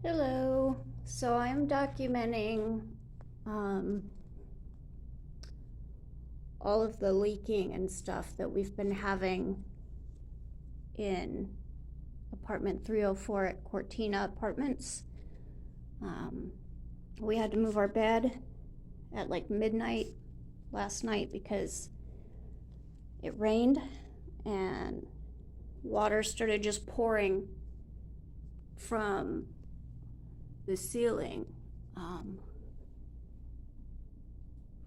Hello. So I'm documenting all of the leaking and stuff that we've been having in apartment 304 at Cortina Apartments. We had to move our bed at like midnight last night because it rained and water started just pouring from the ceiling,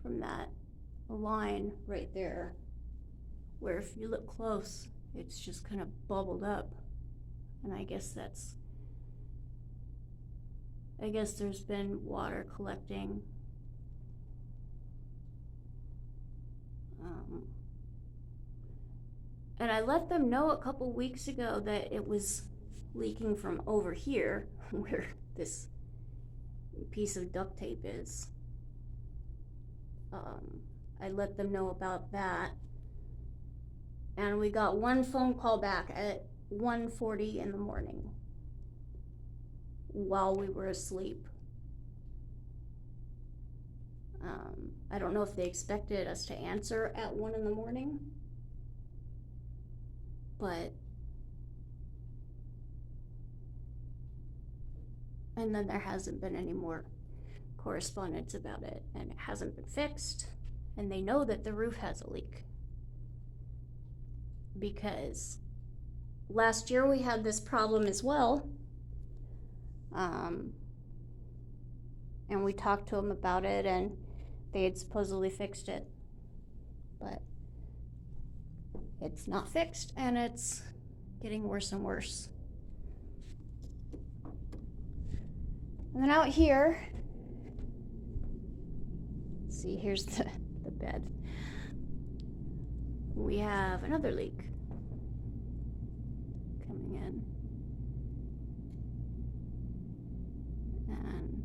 from that line right there, where if you look close, it's just kind of bubbled up. And I guess there's been water collecting. And I let them know a couple weeks ago that it was leaking from over here, where this piece of duct tape is. I let them know about that, and we got one phone call back at 1:40 in the morning while we were asleep. I don't know if they expected us to answer at 1 in the morning, and then there hasn't been any more correspondence about it, and it hasn't been fixed, and they know that the roof has a leak because last year we had this problem as well, and we talked to them about it, and they had supposedly fixed it, but it's not fixed, and it's getting worse and worse. And then out here, see, here's the bed. We have another leak coming in, and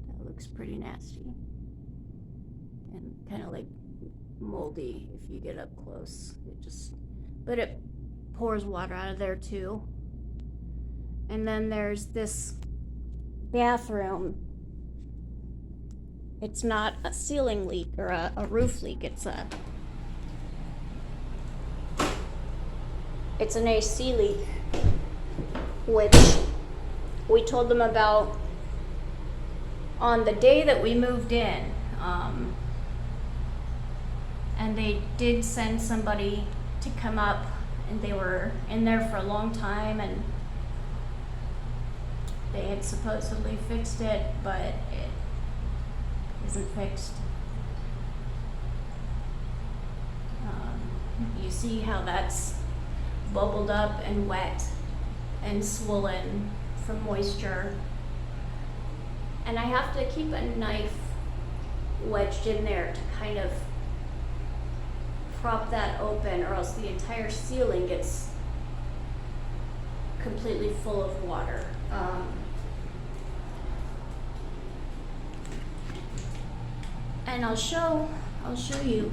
that looks pretty nasty and kind of like moldy if you get up close. But it pours water out of there too. And then there's this bathroom. It's not a ceiling leak or a roof leak. It's an AC leak, which we told them about on the day that we moved in. And they did send somebody to come up, and they were in there for a long time, and they had supposedly fixed it, but it isn't fixed. You see how that's bubbled up and wet and swollen from moisture. And I have to keep a knife wedged in there to kind of prop that open, or else the entire ceiling gets completely full of water. And I'll show you.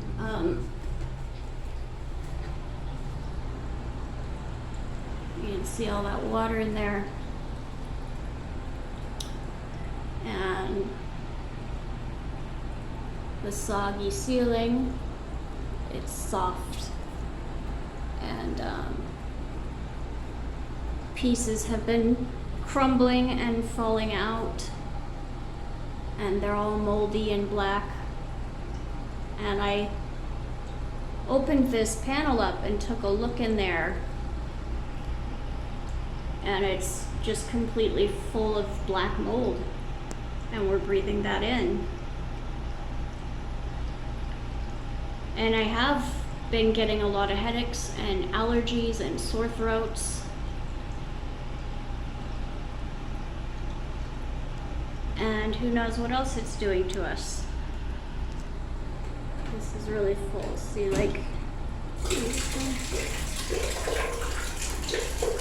You can see all that water in there, and the soggy ceiling. It's soft, and pieces have been crumbling and falling out, and they're all moldy and black. And I opened this panel up and took a look in there, and it's just completely full of black mold, and we're breathing that in. And I have been getting a lot of headaches and allergies and sore throats. And who knows what else it's doing to us. This is really full. See, like,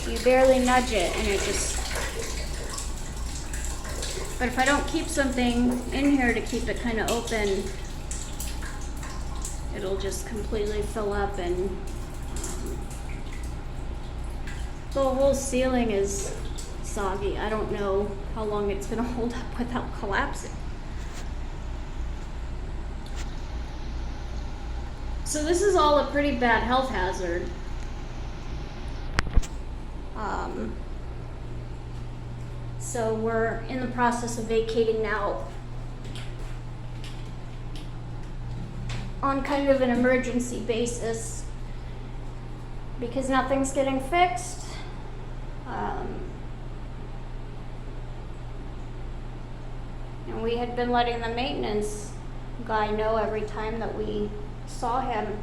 you barely nudge it and it just... But if I don't keep something in here to keep it kind of open, it'll just completely fill up, and the whole ceiling is soggy. I don't know how long it's gonna hold up without collapsing. So this is all a pretty bad health hazard. So we're in the process of vacating now on kind of an emergency basis because nothing's getting fixed. And we had been letting the maintenance guy know every time that we saw him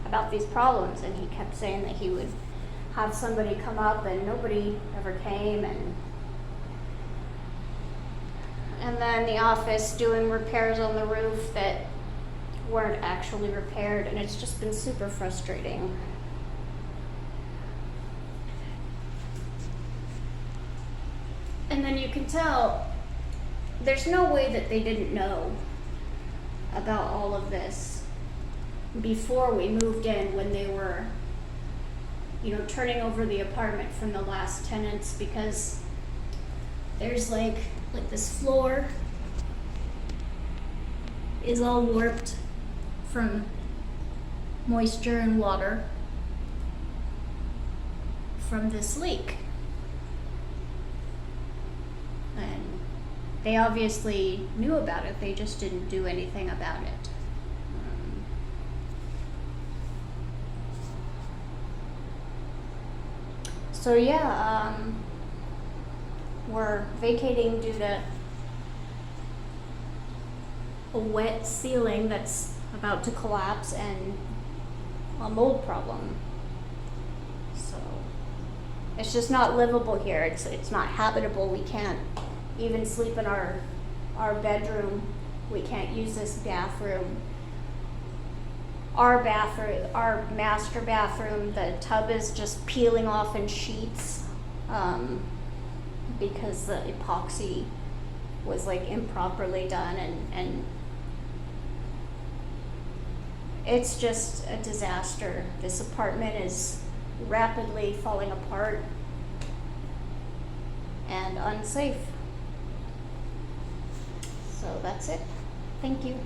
about these problems, and he kept saying that he would have somebody come up, and nobody ever came. And then the office doing repairs on the roof that weren't actually repaired, and it's just been super frustrating. And then you can tell there's no way that they didn't know about all of this before we moved in, when they were, you know, turning over the apartment from the last tenants, because there's like this floor is all warped from moisture and water from this leak. And they obviously knew about it, they just didn't do anything about it. So yeah, we're vacating due to a wet ceiling that's about to collapse and a mold problem. So it's just not livable here. It's not habitable. We can't even sleep in our bedroom. We can't use this bathroom. Our master bathroom, the tub is just peeling off in sheets because the epoxy was like improperly done, and it's just a disaster. This apartment is rapidly falling apart and unsafe. So that's it. Thank you.